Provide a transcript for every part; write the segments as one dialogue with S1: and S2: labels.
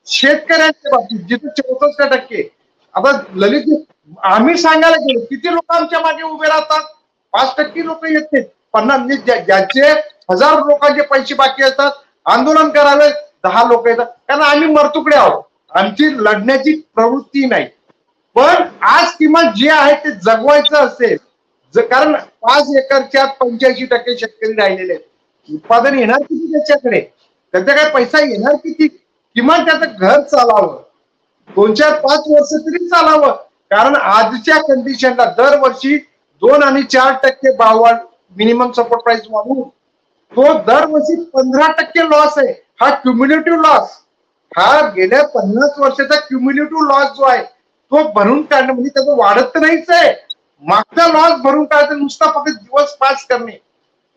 S1: शेतकऱ्यांच्या बाबतीत जिथे 64%, आता ललित आम्ही सांगायला गेलो किती लोक आमच्या मागे उभे राहतात? 5% लोक येत 50, ज्यांचे हजारो लोकांचे पैसे बाकी असतात, आंदोलन करावे 10 लोक येतात, कारण आम्ही मरतुकडे आहोत, आमची लढण्याची प्रवृत्ती नाही. पण आज किमान जे आहे ते जगवायचं असेल, कारण 5 एकरच्या 85% शेतकरी राहिलेले आहेत. उत्पादन येणार किती त्याच्याकडे? त्याचा काय पैसा येणार किती? किमान त्याचं घर चालावं, 2-4-5 वर्ष तरी चालावं. कारण आजच्या कंडिशनला दरवर्षी 2 आणि 4% भाव वाढ, मिनिमम सपोर्ट प्राइस वाढून तो दरवर्षी 15% लॉस आहे. हा क्युम्युलेटिव्ह लॉस, हा गेल्या 50 वर्षाचा क्युम्युलेटिव्ह लॉस जो आहे तो भरून काढणं म्हणजे त्याचं वाढत तर नाहीच आहे. मागचा लॉस भरून काढायचं, नुसता फक्त दिवस पास करणे.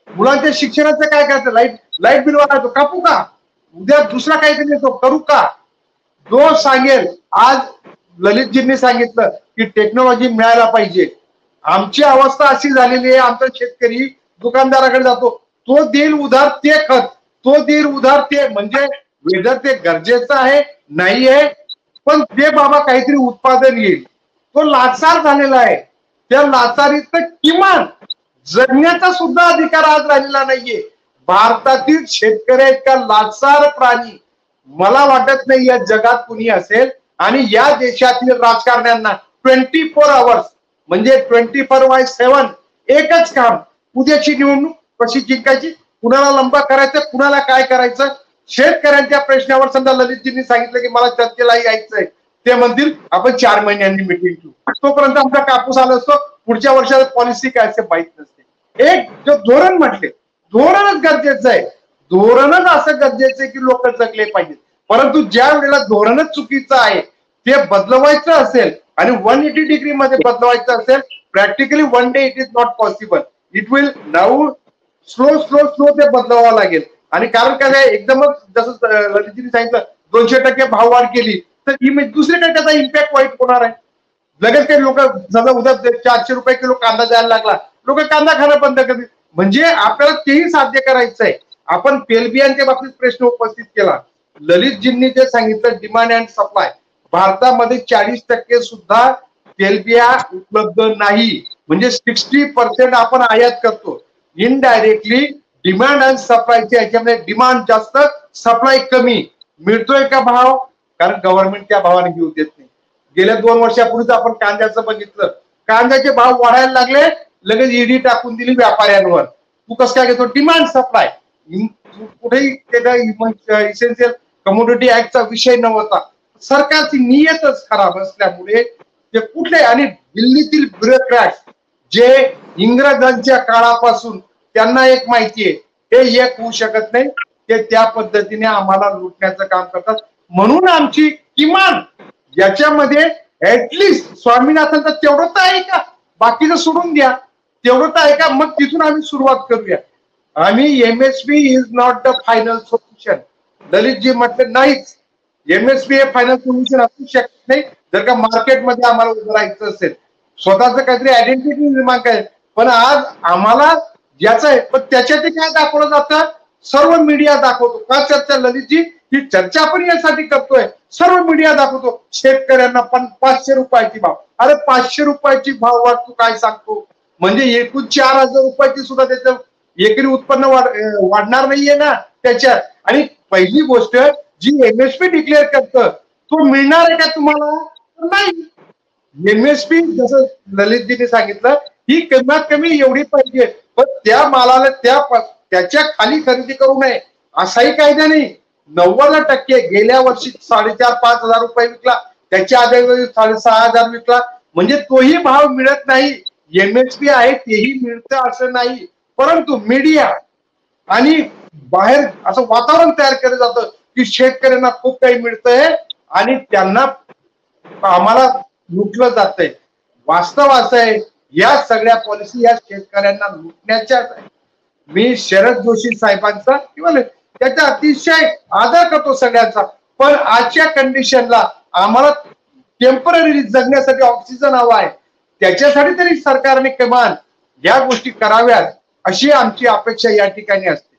S1: मुलांच्या शिक्षणाचं काय करायचं? लाईट बिल वाढवतो, कापू का? उद्या दुसरा काहीतरी येतो, करू का? जो सांगेल, आज ललितजींनी सांगितलं की टेक्नॉलॉजी मिळायला पाहिजे. आमची अवस्था अशी झालेली आहे, आमचा शेतकरी दुकानदाराकडे जातो, तो देईल उधार ते खत, तो देईल उधार ते, म्हणजे वेदर ते गरजेचं आहे नाही आहे, पण ते बाबा काहीतरी उत्पादन येईल, तो लाचार झालेला आहे. त्या लाचारीत किमान जगण्याचा सुद्धा अधिकार आज राहिलेला नाहीये. भारतातील शेतकरी इतका लाचार प्राणी मला वाटत नाही या जगात कुणी असेल. आणि या देशातील राजकारण्यांना 24 आवर्स म्हणजे 24/7 एकच काम, उद्याची निवडणूक कशी जिंकायची, कुणाला लंबा करायचं, कुणाला काय करायचं. शेतकऱ्यांच्या प्रश्नावर समजा ललितजींनी सांगितलं की मला चर्चेला यायचंय, ते म्हणतील आपण 4 महिन्यांनी मिटिंग घेऊ, तोपर्यंत आमचा कापूस आला असतो, पुढच्या वर्षात पॉलिसी काय असते माहित नसते. एक जो धोरण म्हटले, धोरणच गरजेचं आहे, धोरणच असं गरजेचं आहे की लोक जगले पाहिजेत. परंतु ज्या वेळेला धोरणच चुकीचं आहे ते बदलवायचं असेल आणि 180 डिग्री मध्ये बदलवायचं असेल, practically one day it is not possible. It will now slow ते बदलावं लागेल. आणि कारण काय आहे, एकदमच जसं ललितजींनी सांगितलं 200% भाववाढ केली तर दुसरीकडे त्याचा इम्पॅक्ट वाईट होणार आहे. लगेच काही लोक समजा उद्या 400 रुपये किलो कांदा द्यायला लागला, लोक कांदा खाणं बंद करतील. म्हणजे आपल्याला तेही साध्य करायचं आहे. आपण तेलबियांच्या बाबतीत प्रश्न उपस्थित केला, ललितजींनी जे सांगितलं डिमांड अँड सप्लाय, भारतामध्ये 40% सुद्धा तेलबिया उपलब्ध नाही, म्हणजे 60% आपण आयात करतो. इनडायरेक्टली डिमांड अँड सप्लायच्या याच्यामध्ये डिमांड जास्त, सप्लाय कमी. मिळतोय का भाव? कारण गव्हर्नमेंट त्या भावाने घेऊ देत नाही. गेल्या 2 वर्षापूर्वीच आपण कांद्याचं बघितलं, कांद्याचे भाव वाढायला लागले, लगेच ईडी टाकून दिली व्यापाऱ्यांवर. तू कसं काय घेतो? Demand supply. कुठेही इसेन्शियल कमोडिटी ऍक्टचा विषय नव्हता. सरकारची नियतच खराब असल्यामुळे ते कुठले, आणि दिल्लीतील ब्युरोक्रॅट जे इंग्रजांच्या काळापासून त्यांना एक माहिती आहे, हे एक होऊ शकत नाही, ते त्या पद्धतीने आम्हाला लुटण्याचं काम करतात. म्हणून आमची किमान याच्यामध्ये ऍटलिस्ट स्वामीनाथनचं तेवढं तर आहे का, बाकीचं सोडून द्या, तेवढं तर आहे का, मग तिथून आम्ही सुरुवात करूया. आम्ही MSP is not the final solution. Lalitji म्हटलं नाहीच, एमएसपी हे फायनल सोल्युशन असू शकत नाही जर का मार्केटमध्ये आम्हाला उभं राहायचं असेल, स्वतःच काहीतरी आयडेंटिटी निर्माण करायचं. पण आज आम्हाला ज्याचं आहे, पण त्याच्यात काय दाखवलं जातं, सर्व मीडिया दाखवतो. का चर्चा ललितजी? ही चर्चा आपण यासाठी करतोय, सर्व मीडिया दाखवतो शेतकऱ्यांना 500 रुपयाची भाव. अरे 500 रुपयाची भाव वाढ तू काय सांगतो? म्हणजे एकूण 4000 रुपयाची सुद्धा त्याचं एकरी उत्पन्न वाढणार नाहीये ना त्याच्यात. आणि पहिली गोष्ट, जी एमएसपी डिक्लेअर करतं तो मिळणार आहे का तुम्हाला? नाही. एमएसपी जसं ललितजीने सांगितलं ही कमीत कमी एवढी पाहिजे, पण त्या मालाला त्याच्या खाली खरेदी करू नये असाही कायदा नाही. 90% गेल्या वर्षी 4,500-5 हजार रुपये विकला, त्याच्या आधी 6,500 विकला, म्हणजे तोही भाव मिळत नाही. एमएसपी आहे तेही मिळतं असं नाही, परंतु मीडिया आणि बाहेर असं वातावरण तयार केलं जातं की शेतकऱ्यांना खूप काही मिळतंय आणि त्यांना आम्हाला लुटलं जातंय. वास्तव असं आहे, या सगळ्या पॉलिसी या शेतकऱ्यांना लुटण्याच्या. मी शरद जोशी साहेबांचा किंवा त्याचा अतिशय आदर करतो सगळ्यांचा, पण आजच्या कंडिशनला आम्हाला टेम्पररी जगण्यासाठी ऑक्सिजन हवा आहे, त्याच्यासाठी तरी सरकारने किमान या गोष्टी कराव्यात अशी आमची अपेक्षा या ठिकाणी असते.